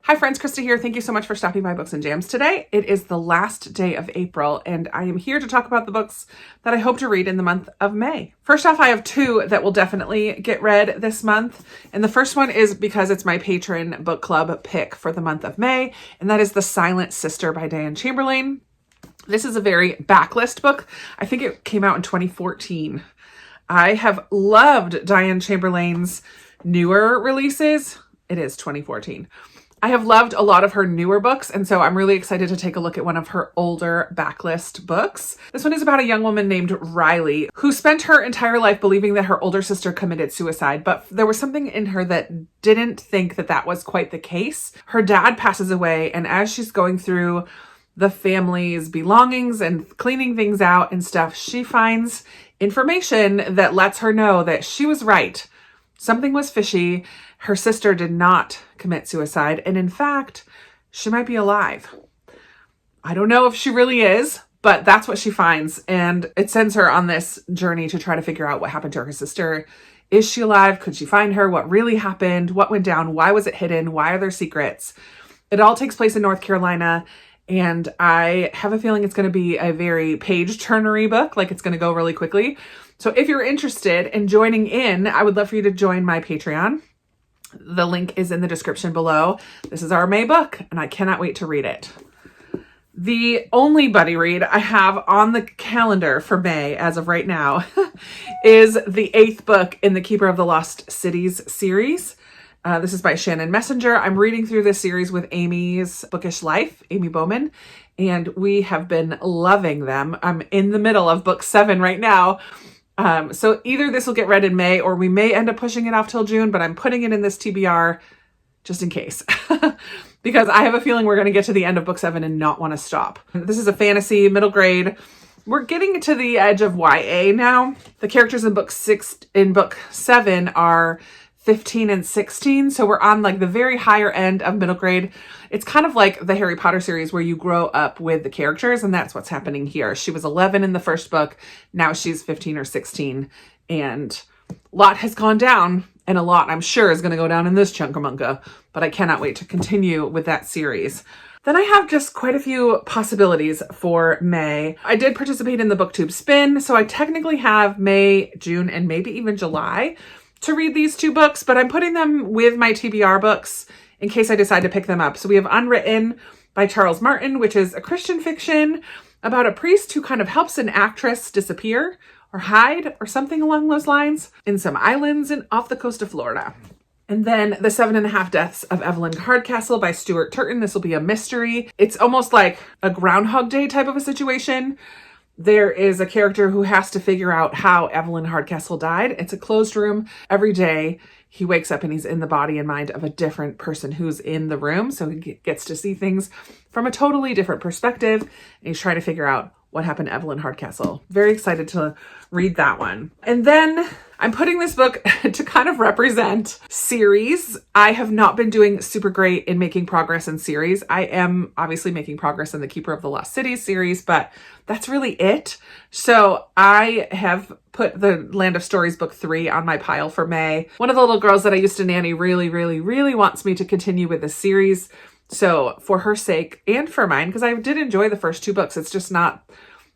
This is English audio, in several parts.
Hi friends, Krista here. Thank you so much for stopping by Books and Jams today. It is the last day of April and I am here to talk about the books that I hope to read in the month of May. First off, I have two that will definitely get read this month. And the first one is because it's my patron book club pick for the month of May, and that is The Silent Sister by Diane Chamberlain. This is a very backlist book. I think it came out in 2014. I have loved Diane Chamberlain's newer releases. It is 2014. I have loved a lot of her newer books, and so I'm really excited to take a look at one of her older backlist books. This one is about a young woman named Riley who spent her entire life believing that her older sister committed suicide, but there was something in her that didn't think that that was quite the case. Her dad passes away, and as she's going through the family's belongings and cleaning things out and stuff, she finds information that lets her know that she was right. Something was fishy. Her sister did not commit suicide, and in fact, she might be alive. I don't know if she really is, but that's what she finds, and it sends her on this journey to try to figure out what happened to her sister. Is she alive? Could she find her? What really happened? What went down? Why was it hidden? Why are there secrets? It all takes place in North Carolina, and I have a feeling it's going to be a very page-turnery book, like it's going to go really quickly. So if you're interested in joining in, I would love for you to join my Patreon. The link is in the description below. This is our May book, and I cannot wait to read it. The only buddy read I have on the calendar for May, as of right now, is the 8th book in the Keeper of the Lost Cities series. This is by Shannon Messenger. I'm reading through this series with Amy's Bookish Life, Amy Bowman, and we have been loving them. I'm in the middle of book 7 right now. So either this will get read in May or we may end up pushing it off till June, but I'm putting it in this TBR just in case because I have a feeling we're going to get to the end of book 7 and not want to stop. This is a fantasy middle grade. We're getting to the edge of YA now. The characters in book 7 are 15 and 16. So we're on like the very higher end of middle grade. It's kind of like the Harry Potter series where you grow up with the characters, and that's what's happening here. She was 11 in the first book. Now she's 15 or 16, and a lot has gone down, and a lot I'm sure is going to go down in this chunkamunka, but I cannot wait to continue with that series. Then I have just quite a few possibilities for May. I did participate in the Booktube spin, so I technically have May, June, and maybe even July to read these two books, but I'm putting them with my TBR books in case I decide to pick them up. So we have Unwritten by Charles Martin, which is a Christian fiction about a priest who kind of helps an actress disappear or hide or something along those lines in some islands off the coast of Florida. And then The 7.5 Deaths of Evelyn Hardcastle by Stuart Turton. This will be a mystery. It's almost like a Groundhog Day type of a situation. There is a character who has to figure out how Evelyn Hardcastle died. It's a closed room. Every day he wakes up and he's in the body and mind of a different person who's in the room. So he gets to see things from a totally different perspective. And he's trying to figure out what happened to Evelyn Hardcastle. Very excited to read that one. And then I'm putting this book to kind of represent series. I have not been doing super great in making progress in series. I am obviously making progress in the Keeper of the Lost Cities series, but that's really it. So I have put the Land of Stories book 3 on my pile for May. One of the little girls that I used to nanny really wants me to continue with this series. So for her sake and for mine, because I did enjoy the first 2 books, it's just not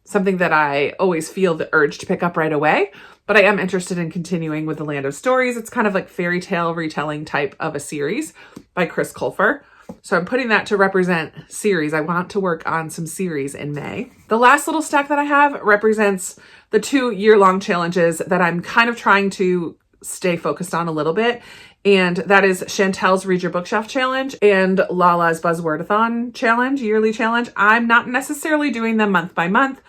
something that I always feel the urge to pick up right away, but I am interested in continuing with the Land of Stories. It's kind of like fairy tale retelling type of a series by Chris Colfer. So I'm putting that to represent series. I want to work on some series in May. The last little stack that I have represents the 2 year-long challenges that I'm kind of trying to stay focused on a little bit. And that is Chantel's Read Your Bookshelf Challenge and Lala's Buzzwordathon Challenge, yearly challenge. I'm not necessarily doing them month by month,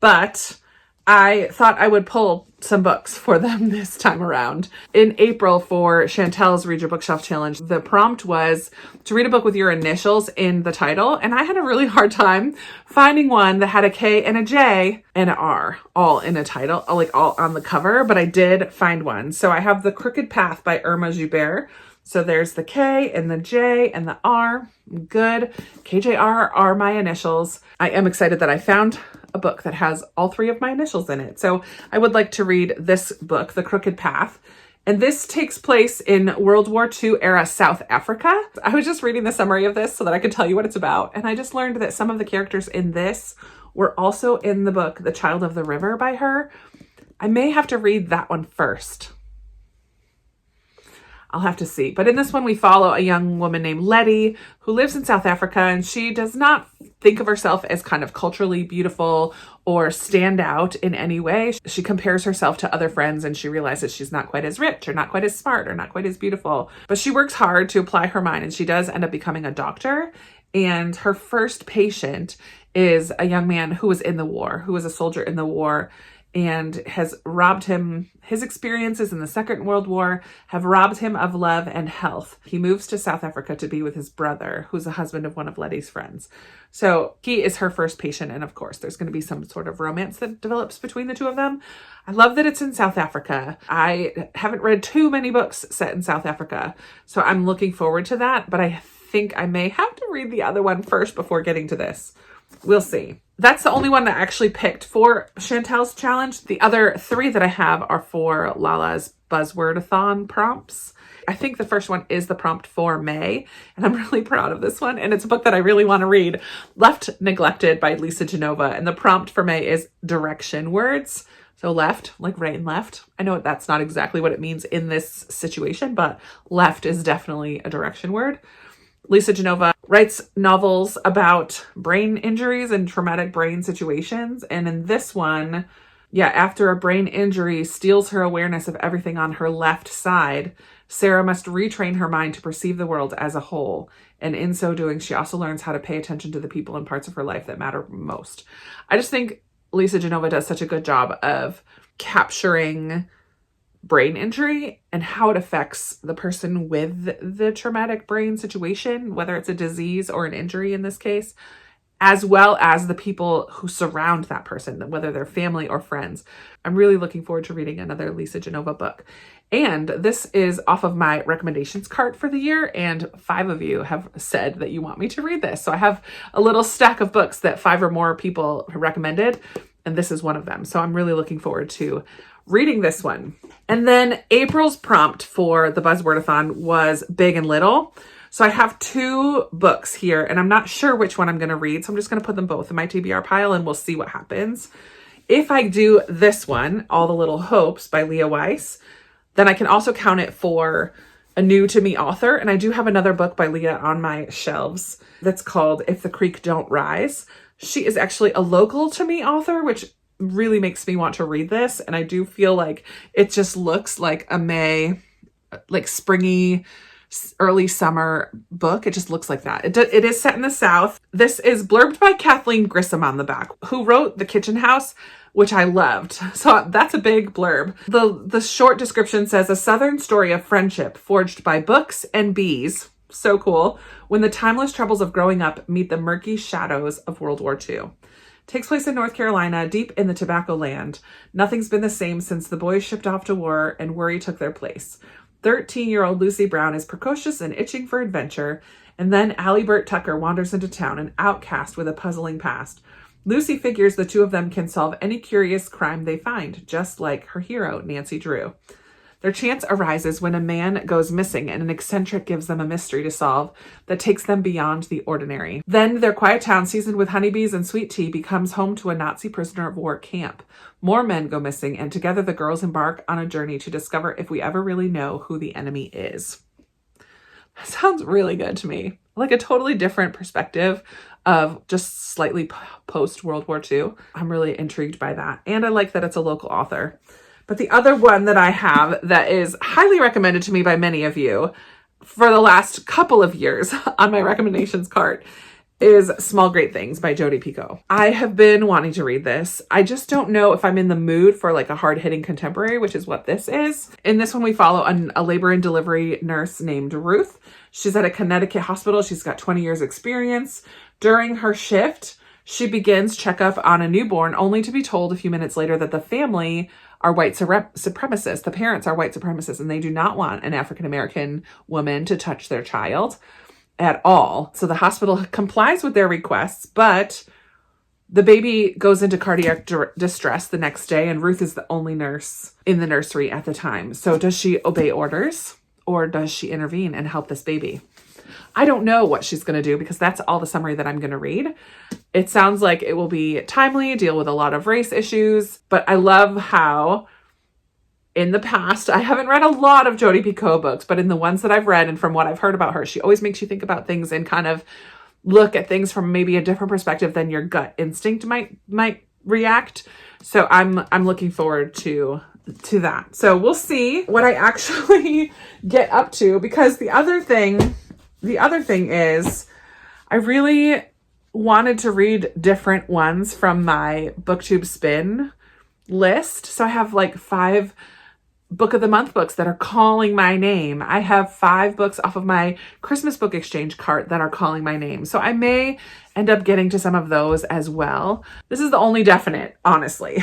but I thought I would pull some books for them this time around. In April for Chantel's Read Your Bookshelf Challenge, the prompt was to read a book with your initials in the title, and I had a really hard time finding one that had a K and a J and an R all in a title, like all on the cover, but I did find one. So I have The Crooked Path by Irma Joubert. So there's the K and the J and the R. Good. KJR are my initials. I am excited that I found a book that has all 3 of my initials in it. So I would like to read this book, The Crooked Path, And this takes place in World War II era South Africa. I was just reading the summary of this so that I could tell you what it's about. And I just learned that some of the characters in this were also in the book The Child of the River by her. I may have to read that one first. I'll have to see. But in this one, we follow a young woman named Letty who lives in South Africa, and she does not think of herself as kind of culturally beautiful or stand out in any way. She compares herself to other friends, and she realizes she's not quite as rich or not quite as smart or not quite as beautiful. But she works hard to apply her mind, and she does end up becoming a doctor. And her first patient is a young man who was in the war, who was a soldier in the war, and has robbed him. His experiences in the Second World War have robbed him of love and health. He moves to South Africa to be with his brother, who's the husband of one of Letty's friends. So he is her first patient. And of course, there's going to be some sort of romance that develops between the two of them. I love that it's in South Africa. I haven't read too many books set in South Africa, so I'm looking forward to that. But I think I may have to read the other one first before getting to this. We'll see. That's the only one that I actually picked for Chantel's challenge. The other 3 that I have are for Lala's Buzzword-a-thon prompts. I think the first one is the prompt for May, and I'm really proud of this one. And it's a book that I really want to read, Left Neglected by Lisa Genova. And the prompt for May is direction words. So left, like right and left. I know that's not exactly what it means in this situation, but left is definitely a direction word. Lisa Genova writes novels about brain injuries and traumatic brain situations. And in this one, after a brain injury steals her awareness of everything on her left side, Sarah must retrain her mind to perceive the world as a whole. And in so doing, she also learns how to pay attention to the people and parts of her life that matter most. I just think Lisa Genova does such a good job of capturing brain injury and how it affects the person with the traumatic brain situation, whether it's a disease or an injury in this case, as well as the people who surround that person, whether they're family or friends. I'm really looking forward to reading another Lisa Genova book. And this is off of my recommendations cart for the year, and 5 of you have said that you want me to read this. So I have a little stack of books that 5 or more people recommended, and this is one of them. So I'm really looking forward to reading this one. And then April's prompt for the Buzzword-a-thon was Big and Little. So I have 2 books here, and I'm not sure which one I'm going to read. So I'm just going to put them both in my TBR pile, and we'll see what happens. If I do this one, All the Little Hopes by Leah Weiss, then I can also count it for a new to me author. And I do have another book by Leah on my shelves that's called If the Creek Don't Rise. She is actually a local to me author, which really makes me want to read this. And I do feel like it just looks like a May, like springy, early summer book. It just looks like that. It is set in the South. This is blurbed by Kathleen Grissom on the back, who wrote The Kitchen House, which I loved. So that's a big blurb. The short description says, a Southern story of friendship forged by books and bees. So cool. When the timeless troubles of growing up meet the murky shadows of World War II. Takes place in North Carolina, deep in the tobacco land. Nothing's been the same since the boys shipped off to war and worry took their place. 13-year-old Lucy Brown is precocious and itching for adventure, and then Allie Burt Tucker wanders into town, an outcast with a puzzling past. Lucy figures the two of them can solve any curious crime they find, just like her hero, Nancy Drew. Their chance arises when a man goes missing and an eccentric gives them a mystery to solve that takes them beyond the ordinary. Then their quiet town, seasoned with honeybees and sweet tea, becomes home to a Nazi prisoner of war camp. More men go missing, and together the girls embark on a journey to discover if we ever really know who the enemy is. That sounds really good to me. Like a totally different perspective of just slightly post-World War II. I'm really intrigued by that. And I like that it's a local author. But the other one that I have that is highly recommended to me by many of you for the last couple of years on my recommendations cart is Small Great Things by Jodi Picoult. I have been wanting to read this. I just don't know if I'm in the mood for like a hard-hitting contemporary, which is what this is. In this one, we follow a labor and delivery nurse named Ruth. She's at a Connecticut hospital. She's got 20 years experience. During her shift, she begins checkup on a newborn, only to be told a few minutes later that the family are white supremacists. The parents are white supremacists, and they do not want an African-American woman to touch their child at all. So the hospital complies with their requests, but The baby goes into cardiac distress the next day, and Ruth is the only nurse in the nursery at the time. So does she obey orders, or does she intervene and help this baby? I don't know what she's going to do, because that's all the summary that I'm going to read. It sounds like it will be timely, deal with a lot of race issues, but I love how in the past, I haven't read a lot of Jodi Picoult books, but in the ones that I've read and from what I've heard about her, she always makes you think about things and kind of look at things from maybe a different perspective than your gut instinct might react. So I'm looking forward to that. So we'll see what I actually get up to, because the other thing is I really wanted to read different ones from my Booktube spin list. So I have like 5 book of the month books that are calling my name. I have 5 books off of my Christmas book exchange cart that are calling my name. So I may end up getting to some of those as well. This is the only definite, honestly.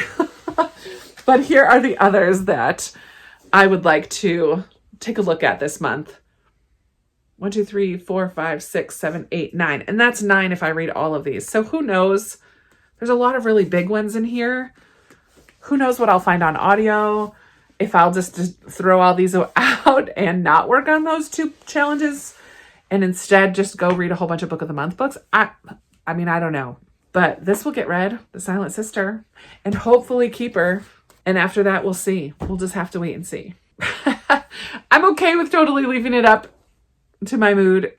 But here are the others that I would like to take a look at this month. 1, 2, 3, 4, 5, 6, 7, 8, 9. And that's 9 if I read all of these. So who knows? There's a lot of really big ones in here. Who knows what I'll find on audio? If I'll just throw all these out and not work on those 2 challenges and instead just go read a whole bunch of book of the month books. I mean, I don't know. But this will get read, The Silent Sister, and hopefully Keeper. And after that, we'll see. We'll just have to wait and see. I'm okay with totally leaving it up to my mood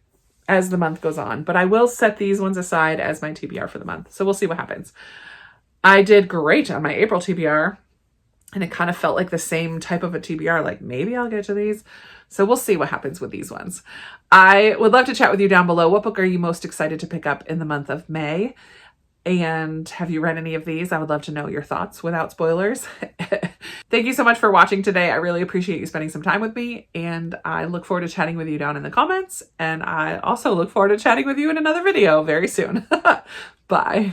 as the month goes on, but I will set these ones aside as my TBR for the month. So we'll see what happens. I did great on my April TBR, and it kind of felt like the same type of a TBR, like maybe I'll get to these. So we'll see what happens with these ones. I would love to chat with you down below. What book are you most excited to pick up in the month of May? And have you read any of these? I would love to know your thoughts without spoilers. Thank you so much for watching today. I really appreciate you spending some time with me, and I look forward to chatting with you down in the comments. And I also look forward to chatting with you in another video very soon. Bye.